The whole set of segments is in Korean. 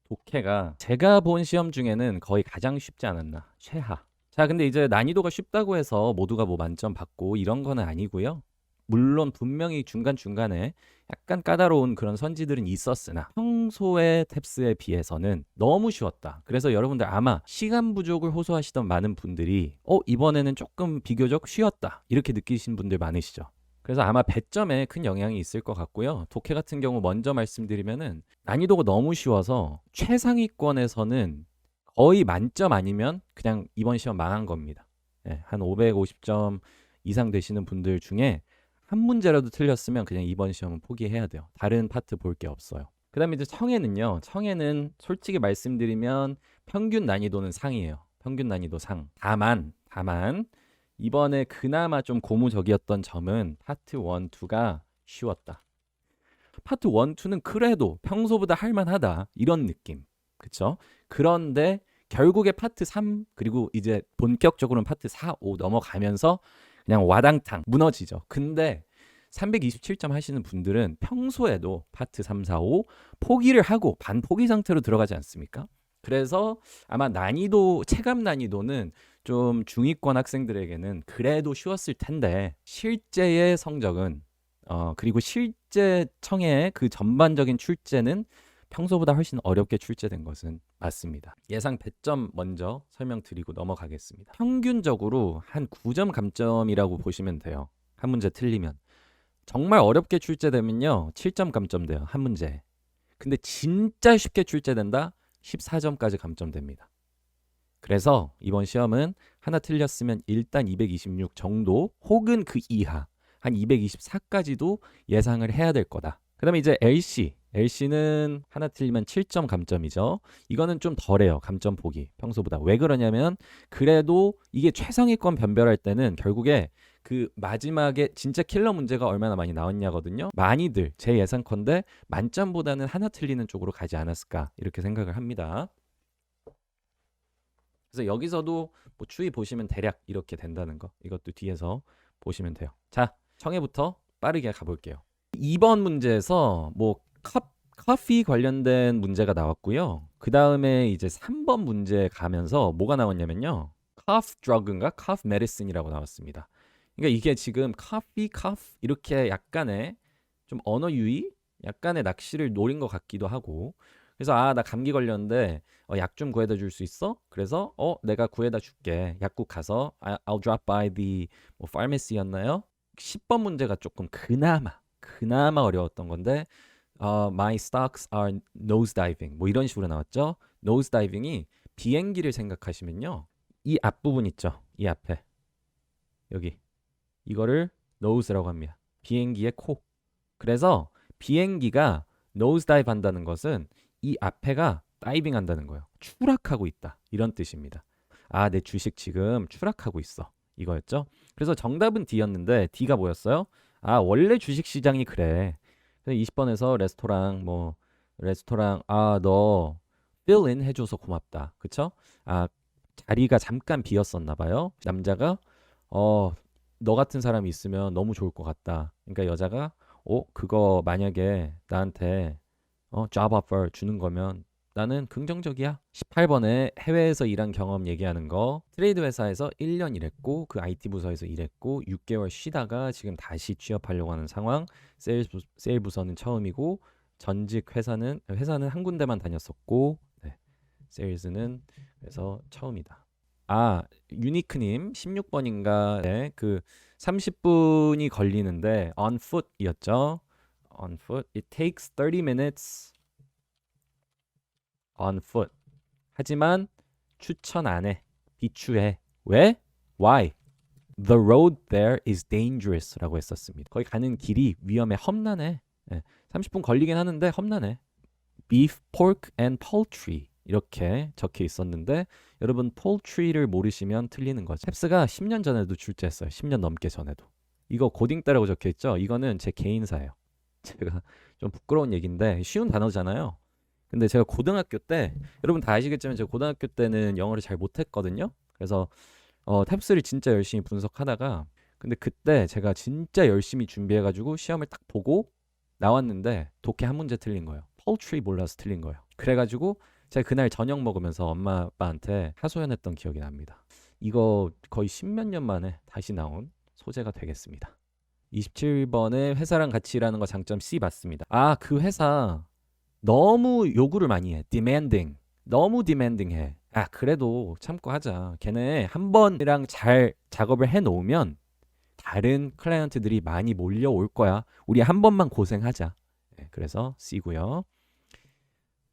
독해가 제가 본 시험 중에는 거의 가장 쉽지 않았나. 최하. 자, 근데 이제 난이도가 쉽다고 해서 모두가 뭐 만점 받고 이런 거는 아니고요. 물론 분명히 중간중간에 약간 까다로운 그런 선지들은 있었으나 평소의 탭스에 비해서는 너무 쉬웠다. 그래서 여러분들 아마 시간 부족을 호소하시던 많은 분들이 이번에는 조금 비교적 쉬웠다. 이렇게 느끼신 분들 많으시죠. 그래서 아마 배점에 큰 영향이 있을 것 같고요. 독해 같은 경우 먼저 말씀드리면은 난이도가 너무 쉬워서 최상위권에서는 거의 만점 아니면 그냥 이번 시험 망한 겁니다. 예, 한 550점 이상 되시는 분들 중에 한 문제라도 틀렸으면 그냥 이번 시험은 포기해야 돼요. 다른 파트 볼 게 없어요. 그 다음에 이제 청해는요. 청해는 솔직히 말씀드리면 평균 난이도는 상이에요. 평균 난이도 상. 다만 이번에 그나마 좀 고무적이었던 점은 파트 1, 2가 쉬웠다. 파트 1, 2는 그래도 평소보다 할만하다. 이런 느낌. 그쵸? 그런데 결국에 파트 3 그리고 이제 본격적으로는 파트 4, 5 넘어가면서 그냥 와당탕 무너지죠. 근데 327점 하시는 분들은 평소에도 파트 3, 4, 5 포기를 하고 반포기 상태로 들어가지 않습니까? 그래서 아마 난이도, 체감 난이도는 좀 중위권 학생들에게는 그래도 쉬웠을 텐데 실제의 성적은 그리고 실제 청해의 그 전반적인 출제는 평소보다 훨씬 어렵게 출제된 것은 맞습니다. 예상 배점 먼저 설명드리고 넘어가겠습니다. 평균적으로 한 9점 감점이라고 보시면 돼요. 한 문제 틀리면. 정말 어렵게 출제되면요. 7점 감점돼요. 한 문제. 근데 진짜 쉽게 출제된다? 14점까지 감점됩니다. 그래서 이번 시험은 하나 틀렸으면 일단 226 정도 혹은 그 이하 한 224까지도 예상을 해야 될 거다. 그 다음에 이제 LC는 하나 틀리면 7점 감점이죠. 이거는 좀 덜해요. 감점 폭이 평소보다. 왜 그러냐면 그래도 이게 최상위권 변별할 때는 결국에 그 마지막에 진짜 킬러 문제가 얼마나 많이 나왔냐거든요. 많이들 제 예상컨대 만점보다는 하나 틀리는 쪽으로 가지 않았을까 이렇게 생각을 합니다. 그래서 여기서도 뭐 추이 보시면 대략 이렇게 된다는 거 이것도 뒤에서 보시면 돼요. 자, 청해부터 빠르게 가볼게요. 2번 문제에서 뭐 커피 관련된 문제가 나왔고요. 그 다음에 이제 3번 문제 가면서 뭐가 나왔냐면요. cough drug인가 cough medicine이라고 나왔습니다. 그러니까 이게 지금 cough 이렇게 약간의 좀 언어 유희, 약간의 낚시를 노린 것 같기도 하고. 그래서 나 감기 걸렸는데 약 좀 구해다 줄 수 있어? 그래서 내가 구해다 줄게. 약국 가서 I'll drop by the 뭐 pharmacy였나요? 10번 문제가 조금 그나마 어려웠던 건데 my stocks are nosediving 뭐 이런 식으로 나왔죠. nosediving이 비행기를 생각하시면요. 이 앞부분 있죠. 이 앞에 여기 이거를 nose라고 합니다. 비행기의 코. 그래서 비행기가 노즈다이브 한다는 것은 이 앞에가 다이빙 한다는 거예요. 추락하고 있다. 이런 뜻입니다. 내 주식 지금 추락하고 있어. 이거였죠? 그래서 정답은 D였는데 D가 뭐였어요? 원래 주식 시장이 그래. 그래서 20번에서 레스토랑 너 fill in 해줘서 고맙다. 그쵸? 자리가 잠깐 비었었나 봐요. 남자가 너 같은 사람이 있으면 너무 좋을 것 같다. 그러니까 여자가 그거 만약에 나한테 job offer 주는 거면 나는 긍정적이야. 18번에 해외에서 일한 경험 얘기하는 거. 트레이드 회사에서 1년 일했고 그 IT 부서에서 일했고 6개월 쉬다가 지금 다시 취업하려고 하는 상황. 세일 부서는 처음이고 전직 회사는 한 군데만 다녔었고 네, 세일즈는 그래서 처음이다. 유니크님 16번인가 그 30분이 걸리는데 on foot이었죠. on foot. It takes 30 minutes on foot. 하지만 추천 안 해. 비추해. 왜? Why? The road there is dangerous라고 했었습니다. 거기 가는 길이 위험해. 험난해. 30분 걸리긴 하는데 험난해. Beef, pork and poultry 이렇게 적혀 있었는데 여러분 poultry를 모르시면 틀리는 거죠. 탭스가 10년 전에도 출제했어요. 10년 넘게 전에도. 이거 고딩 때라고 적혀 있죠. 이거는 제 개인사예요. 제가 좀 부끄러운 얘기인데 쉬운 단어잖아요. 근데 제가 고등학교 때 여러분 다 아시겠지만 제가 고등학교 때는 영어를 잘 못했거든요. 그래서 탭스를 진짜 열심히 분석하다가 근데 그때 제가 진짜 열심히 준비해가지고 시험을 딱 보고 나왔는데 독해 한 문제 틀린 거예요. poultry 몰라서 틀린 거예요. 그래가지고 제가 그날 저녁 먹으면서 엄마 아빠한테 하소연했던 기억이 납니다. 이거 거의 10몇 년 만에 다시 나온 소재가 되겠습니다. 27번에 회사랑 같이 일하는 거 장점 C 맞습니다. 아, 그 회사 너무 요구를 많이 해. demanding. 너무 demanding 해. 아, 그래도 참고 하자. 걔네 한 번이랑 잘 작업을 해 놓으면 다른 클라이언트들이 많이 몰려올 거야. 우리 한 번만 고생하자. 네, 그래서 C고요.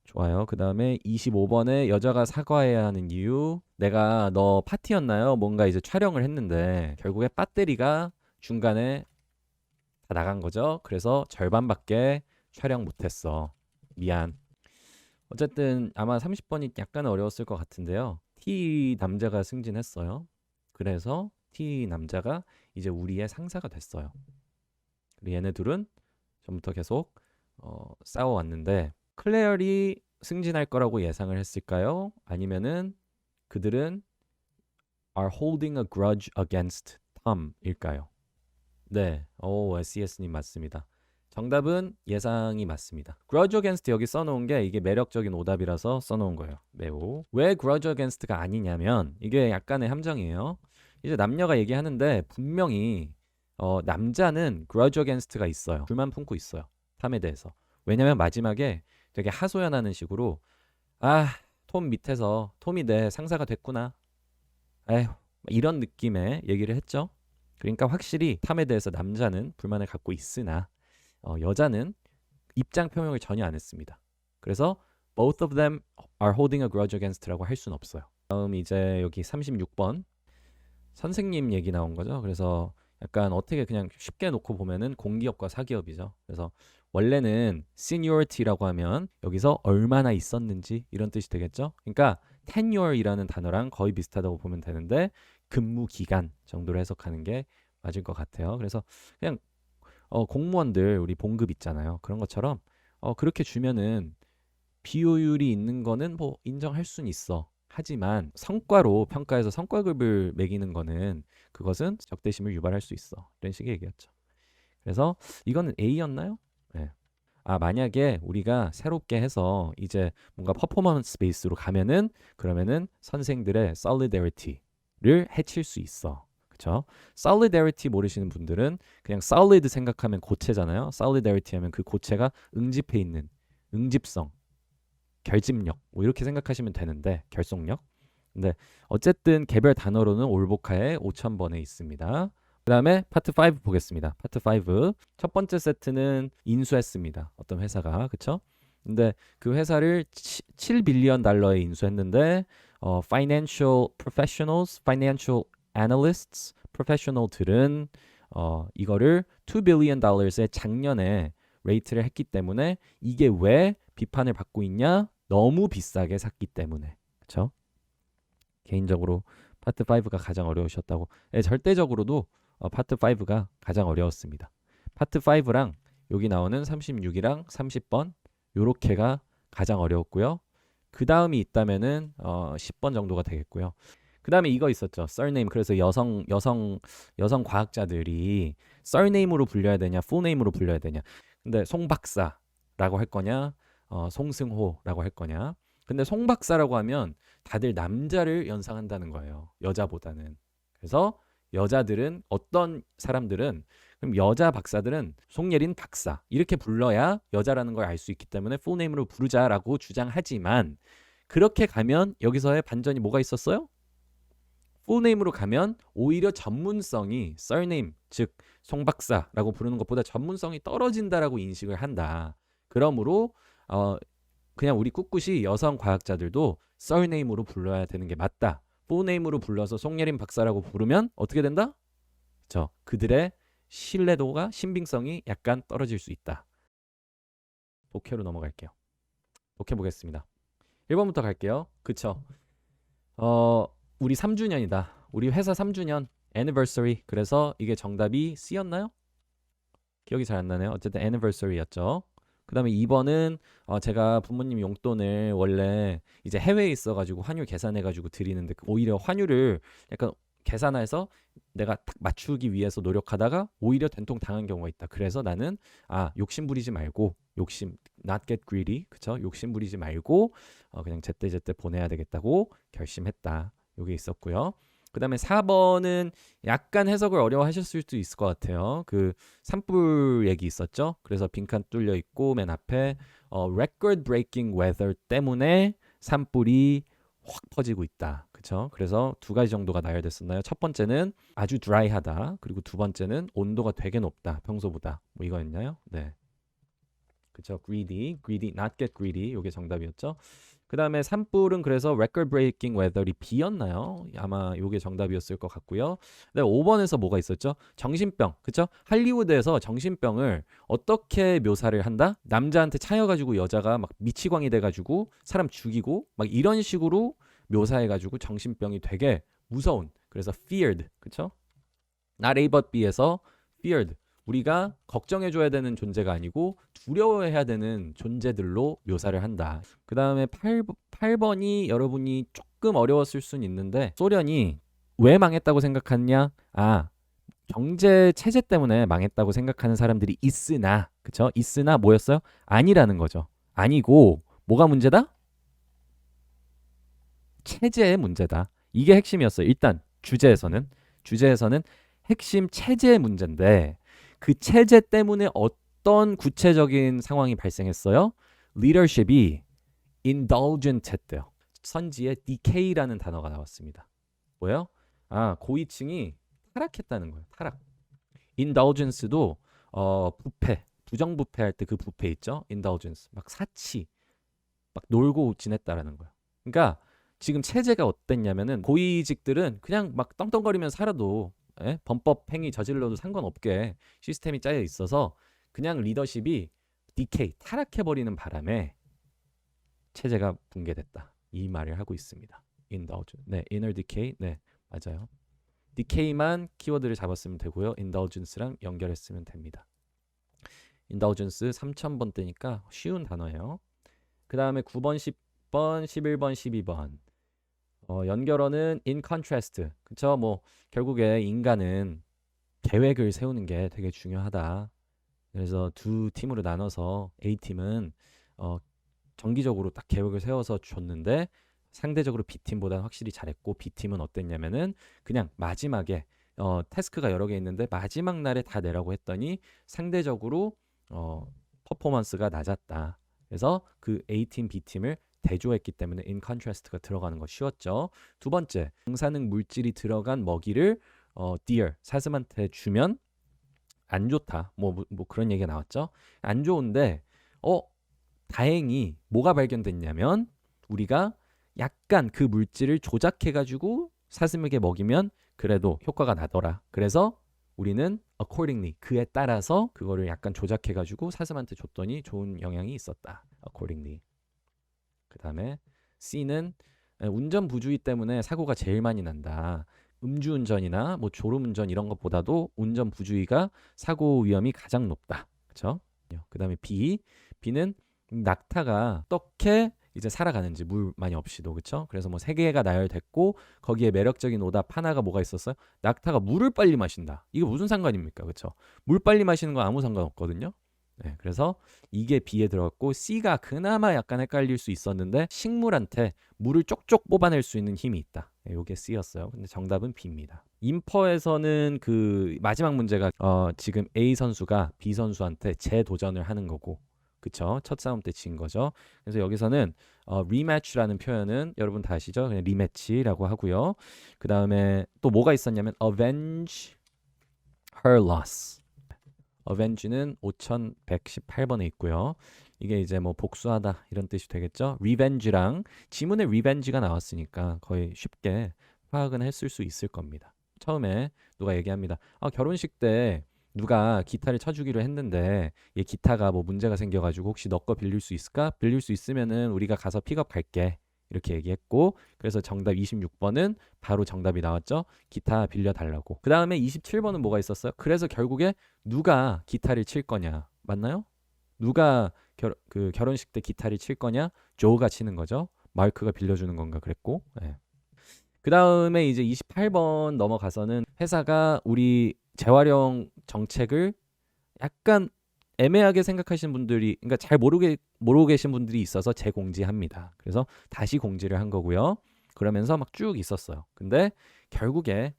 좋아요. 그 다음에 25번에 여자가 사과해야 하는 이유. 내가 너 파티였나요? 뭔가 이제 촬영을 했는데 결국에 배터리가 중간에 다 나간 거죠. 그래서 절반밖에 촬영 못했어. 미안. 어쨌든 아마 30번이 약간 어려웠을 것 같은데요. T 남자가 승진했어요. 그래서 T 남자가 이제 우리의 상사가 됐어요. 그리고 얘네 둘은 전부터 계속 싸워왔는데 클레어리 승진할 거라고 예상을 했을까요? 아니면은 그들은 are holding a grudge against Tom일까요? 네, SES님 맞습니다. 정답은 예상이 맞습니다. grudge against 여기 써놓은 게 이게 매력적인 오답이라서 써놓은 거예요. 매우. 왜 grudge against가 아니냐면 이게 약간의 함정이에요. 이제 남녀가 얘기하는데 분명히 남자는 grudge against가 있어요. 불만 품고 있어요. 탐에 대해서. 왜냐면 마지막에 되게 하소연하는 식으로 톰 밑에서 톰이 내 상사가 됐구나. 에휴, 이런 느낌의 얘기를 했죠. 그러니까 확실히 탐에 대해서 남자는 불만을 갖고 있으나 여자는 입장 표명을 전혀 안 했습니다. 그래서 both of them are holding a grudge against라고 할 수는 없어요. 다음 이제 여기 36번 선생님 얘기 나온 거죠. 그래서 약간 어떻게 그냥 쉽게 놓고 보면은 공기업과 사기업이죠. 그래서 원래는 seniority라고 하면 여기서 얼마나 있었는지 이런 뜻이 되겠죠. 그러니까 tenure이라는 단어랑 거의 비슷하다고 보면 되는데 근무 기간 정도로 해석하는 게 맞을 것 같아요. 그래서 그냥 공무원들 우리 봉급 있잖아요. 그런 것처럼 그렇게 주면은 비효율이 있는 거는 뭐 인정할 수는 있어. 하지만 성과로 평가해서 성과급을 매기는 거는 그것은 적대심을 유발할 수 있어. 이런 식의 얘기였죠. 그래서 이거는 A였나요? 네. 만약에 우리가 새롭게 해서 이제 뭔가 퍼포먼스 베이스로 가면은 그러면은 선생들의 solidarity를 해칠 수 있어. 그쵸? solidarity 모르시는 분들은 그냥 solid 생각하면 고체잖아요. solidarity 하면 그 고체가 응집해 있는 응집성, 결집력 뭐 이렇게 생각하시면 되는데 결속력. 근데 어쨌든 개별 단어로는 올보카에 5000번에 있습니다. 그 다음에 파트 5 보겠습니다. 파트 5. 첫 번째 세트는 인수했습니다. 어떤 회사가. 그쵸? 근데 그 회사를 7빌리언 달러에 인수했는데 financial professionals, financial analysts, professional들은 이거를 2빌리언 달러에 작년에 레이트를 했기 때문에 이게 왜 비판을 받고 있냐? 너무 비싸게 샀기 때문에. 그쵸? 개인적으로 파트 5가 가장 어려우셨다고. 네, 절대적으로도 파트 5가 가장 어려웠습니다. 파트 5랑 여기 나오는 36이랑 30번 요렇게가 가장 어려웠고요. 그 다음이 있다면은 10번 정도가 되겠고요. 그 다음에 이거 있었죠. surname. 그래서 여성 과학자들이 surname으로 불려야 되냐, fullname으로 불려야 되냐. 근데 송 박사라고 할 거냐, 송승호라고 할 거냐. 근데 송 박사라고 하면 다들 남자를 연상한다는 거예요. 여자보다는. 그래서 여자들은 어떤 사람들은 그럼 여자 박사들은 송예린 박사 이렇게 불러야 여자라는 걸 알 수 있기 때문에 풀네임으로 부르자라고 주장하지만 그렇게 가면 여기서의 반전이 뭐가 있었어요? 풀네임으로 가면 오히려 전문성이 surname 즉 송박사라고 부르는 것보다 전문성이 떨어진다라고 인식을 한다. 그러므로 그냥 우리 꿋꿋이 여성 과학자들도 surname으로 불러야 되는 게 맞다. 풀네임으로 불러서 송예린 박사라고 부르면 어떻게 된다? 그들의 신뢰도가 신빙성이 약간 떨어질 수 있다. 독해로 넘어갈게요. 독해 보겠습니다. 1번부터 갈게요. 그쵸? 우리 3주년이다. 우리 회사 3주년 anniversary. 그래서 이게 정답이 C였나요? 기억이 잘 안 나네요. 어쨌든 anniversary였죠. 그 다음에 2번은 제가 부모님 용돈을 원래 이제 해외에 있어가지고 환율 계산해가지고 드리는데 오히려 환율을 약간 계산해서 내가 딱 맞추기 위해서 노력하다가 오히려 된통 당한 경우가 있다. 그래서 나는 욕심 부리지 말고 not get greedy, 그쵸? 욕심 부리지 말고 그냥 제때제때 보내야 되겠다고 결심했다. 요게 있었고요. 그 다음에 4번은 약간 해석을 어려워하셨을 수도 있을 것 같아요. 그 산불 얘기 있었죠. 그래서 빈칸 뚫려 있고 맨 앞에 record breaking weather 때문에 산불이 확 퍼지고 있다. 그쵸? 그래서 두 가지 정도가 나열됐었나요? 첫 번째는 아주 드라이하다. 그리고 두 번째는 온도가 되게 높다. 평소보다. 뭐 이거였나요? 네. 그쵸? greedy, not get greedy. 요게 정답이었죠. 그 다음에 산불은 그래서 record breaking weather이 B였나요? 아마 요게 정답이었을 것 같고요. 네, 5번에서 뭐가 있었죠? 정신병. 그쵸? 할리우드에서 정신병을 어떻게 묘사를 한다? 남자한테 차여가지고 여자가 막 미치광이 돼가지고 사람 죽이고 막 이런 식으로 묘사해가지고 정신병이 되게 무서운. 그래서 feared. 그쵸? not A but B에서 feared. 우리가 걱정해줘야 되는 존재가 아니고 두려워해야 되는 존재들로 묘사를 한다. 그 다음에 8번이 여러분이 조금 어려웠을 수는 있는데 소련이 왜 망했다고 생각하느냐? 경제 체제 때문에 망했다고 생각하는 사람들이 있으나, 그쵸? 있으나 뭐였어요? 아니라는 거죠. 아니고 뭐가 문제다? 체제의 문제다. 이게 핵심이었어요. 일단 주제에서는 핵심 체제의 문제인데 그 체제 때문에 어떤 구체적인 상황이 발생했어요? 리더십이 indulgent 했대요. 선지에 decay라는 단어가 나왔습니다. 뭐예요? 고위층이 타락했다는 거예요. 타락. indulgence도 부패, 부정부패할 때 그 부패 있죠? indulgence. 막 사치, 막 놀고 지냈다라는 거예요. 그러니까 지금 체제가 어땠냐면은 고위직들은 그냥 막 떵떵거리면 살아도 범법 행위 저질러도 상관없게 시스템이 짜여 있어서 그냥 리더십이 디케이, 타락해버리는 바람에 체제가 붕괴됐다. 이 말을 하고 있습니다. indulgence. 네, inner decay. 네, 맞아요. decay만 키워드를 잡았으면 되고요. indulgence랑 연결했으면 됩니다. indulgence 3000번대니까 쉬운 단어예요. 그 다음에 9번, 10번, 11번, 12번. 연결어는 in contrast. 그쵸? 뭐 결국에 인간은 계획을 세우는 게 되게 중요하다. 그래서 두 팀으로 나눠서 A팀은 정기적으로 딱 계획을 세워서 줬는데 상대적으로 B팀보다 확실히 잘했고 B팀은 어땠냐면은 그냥 마지막에 태스크가 여러 개 있는데 마지막 날에 다 내라고 했더니 상대적으로 퍼포먼스가 낮았다. 그래서 그 A팀, B팀을 대조했기 때문에 in contrast가 들어가는 거 쉬웠죠. 두 번째, 방사능 물질이 들어간 먹이를 deer, 사슴한테 주면 안 좋다. 뭐 그런 얘기가 나왔죠. 안 좋은데 다행히 뭐가 발견됐냐면 우리가 약간 그 물질을 조작해가지고 사슴에게 먹이면 그래도 효과가 나더라. 그래서 우리는 accordingly, 그에 따라서 그거를 약간 조작해가지고 사슴한테 줬더니 좋은 영향이 있었다. accordingly. 그 다음에 C는 운전 부주의 때문에 사고가 제일 많이 난다. 음주운전이나 뭐 졸음운전 이런 것보다도 운전 부주의가 사고 위험이 가장 높다. 그렇죠? 그 다음에 B는 낙타가 어떻게 이제 살아가는지 물 많이 없이도 그렇죠? 그래서 뭐 3개가 나열됐고 거기에 매력적인 오답 하나가 뭐가 있었어요? 낙타가 물을 빨리 마신다. 이게 무슨 상관입니까? 그렇죠? 물 빨리 마시는 건 아무 상관없거든요. 네, 그래서 이게 B에 들어갔고 C가 그나마 약간 헷갈릴 수 있었는데 식물한테 물을 쪽쪽 뽑아낼 수 있는 힘이 있다. 네, 이게 C였어요. 근데 정답은 B입니다. 인퍼에서는 그 마지막 문제가 지금 A 선수가 B 선수한테 재도전을 하는 거고 그쵸? 첫 싸움 때 진 거죠. 그래서 여기서는 rematch라는 표현은 여러분 다 아시죠? 그냥 리매치라고 하고요. 그 다음에 또 뭐가 있었냐면 avenge her loss. avenge는 5118번에 있고요. 이게 이제 뭐 복수하다 이런 뜻이 되겠죠. revenge랑 지문에 revenge가 나왔으니까 거의 쉽게 파악은 했을 수 있을 겁니다. 처음에 누가 얘기합니다. 결혼식 때 누가 기타를 쳐주기로 했는데 얘 기타가 뭐 문제가 생겨가지고 혹시 너 거 빌릴 수 있을까? 빌릴 수 있으면은 우리가 가서 픽업 갈게. 이렇게 얘기했고 그래서 정답 26번은 바로 정답이 나왔죠. 기타 빌려달라고. 그 다음에 27번은 뭐가 있었어요? 그래서 결국에 누가 기타를 칠 거냐? 맞나요? 누가 결혼식 때 기타를 칠 거냐? 조가 치는 거죠. 마이크가 빌려주는 건가 그랬고. 네. 그 다음에 이제 28번 넘어가서는 회사가 우리 재활용 정책을 약간 애매하게 생각하시는 분들이, 그러니까 잘 모르고 계신 분들이 있어서 재공지합니다. 그래서 다시 공지를 한 거고요. 그러면서 막 쭉 있었어요. 근데 결국에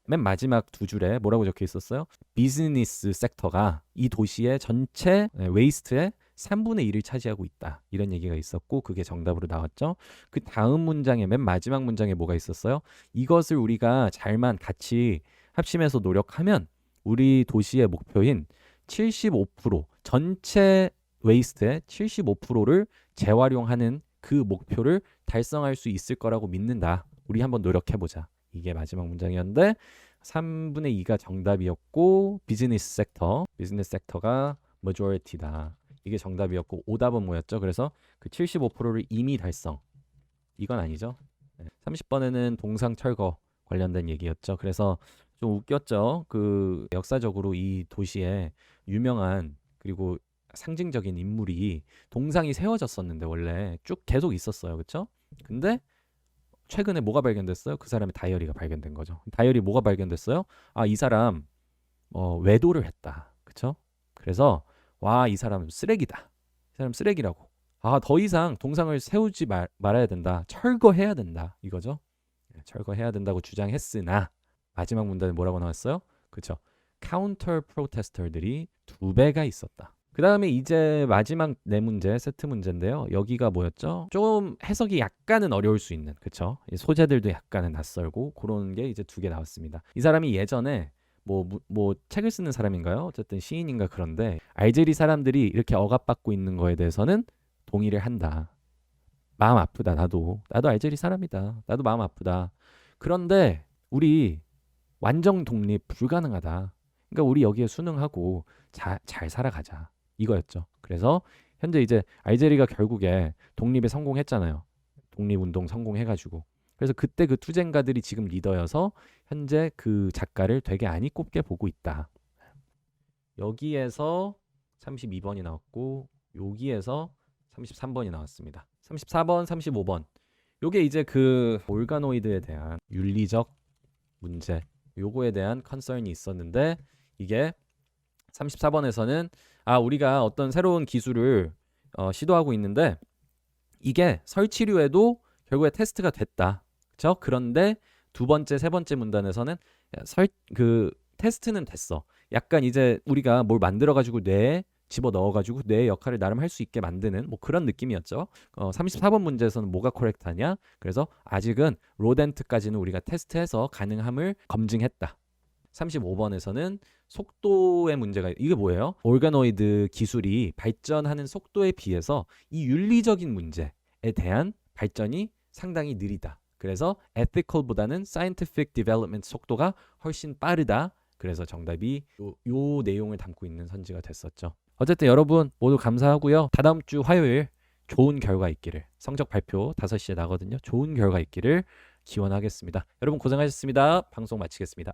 맨 마지막 두 줄에 뭐라고 적혀 있었어요? 비즈니스 섹터가 이 도시의 전체 웨이스트의 3분의 1을 차지하고 있다. 이런 얘기가 있었고 그게 정답으로 나왔죠. 그 다음 문장에 맨 마지막 문장에 뭐가 있었어요? 이것을 우리가 잘만 같이 합심해서 노력하면 우리 도시의 목표인 75% 전체 웨이스트의 75%를 재활용하는 그 목표를 달성할 수 있을 거라고 믿는다. 우리 한번 노력해보자. 이게 마지막 문장이었는데 3분의 2가 정답이었고 비즈니스 섹터가 majority다. 이게 정답이었고 오답은 뭐였죠? 그래서 그 75%를 이미 달성. 이건 아니죠. 30번에는 동상 철거 관련된 얘기였죠. 그래서 좀 웃겼죠. 그 역사적으로 이 도시에 유명한 그리고 상징적인 인물이 동상이 세워졌었는데 원래 쭉 계속 있었어요. 그렇죠? 근데 최근에 뭐가 발견됐어요? 그 사람의 다이어리가 발견된 거죠. 다이어리 뭐가 발견됐어요? 아, 이 사람 외도를 했다. 그렇죠? 그래서 와, 이 사람 쓰레기다. 이 사람 쓰레기라고. 아, 더 이상 동상을 세우지 말아야 된다. 철거해야 된다. 이거죠. 철거해야 된다고 주장했으나 마지막 문단에 뭐라고 나왔어요? 그렇죠. 카운터 프로테스터들이 2배가 있었다. 그 다음에 이제 마지막 네 문제, 세트 문제인데요. 여기가 뭐였죠? 좀 해석이 약간은 어려울 수 있는, 그쵸? 소재들도 약간은 낯설고 그런 게 이제 2개 나왔습니다. 이 사람이 예전에 뭐 책을 쓰는 사람인가요? 어쨌든 시인인가 그런데 알제리 사람들이 이렇게 억압받고 있는 거에 대해서는 동의를 한다. 마음 아프다. 나도 알제리 사람이다. 나도 마음 아프다. 그런데 우리 완전 독립 불가능하다. 그러니까 우리 여기에 순응하고 잘 살아가자. 이거였죠. 그래서 현재 이제 알제리가 결국에 독립에 성공했잖아요. 독립운동 성공해가지고. 그래서 그때 그 투쟁가들이 지금 리더여서 현재 그 작가를 되게 안이 꼽게 보고 있다. 여기에서 32번이 나왔고 여기에서 33번이 나왔습니다. 34번, 35번. 요게 이제 그 올가노이드에 대한 윤리적 문제, 요거에 대한 컨설이 있었는데 이게 34번에서는 우리가 어떤 새로운 기술을 시도하고 있는데 이게 설치류에도 결국에 테스트가 됐다. 그렇죠? 그런데 두 번째, 세 번째 문단에서는 그 테스트는 됐어. 약간 이제 우리가 뭘 만들어 가지고 뇌에 집어 넣어 가지고 뇌의 역할을 나름 할 수 있게 만드는 뭐 그런 느낌이었죠. 34번 문제에서는 뭐가 코렉트하냐? 그래서 아직은 로덴트까지는 우리가 테스트해서 가능함을 검증했다. 35번에서는 속도의 문제가 이게 뭐예요? 올가노이드 기술이 발전하는 속도에 비해서 이 윤리적인 문제에 대한 발전이 상당히 느리다. 그래서 ethical보다는 scientific development 속도가 훨씬 빠르다. 그래서 정답이 요 내용을 담고 있는 선지가 됐었죠. 어쨌든 여러분 모두 감사하고요. 다다음 주 화요일 좋은 결과 있기를, 성적 발표 5시에 나거든요. 좋은 결과 있기를 기원하겠습니다. 여러분 고생하셨습니다. 방송 마치겠습니다.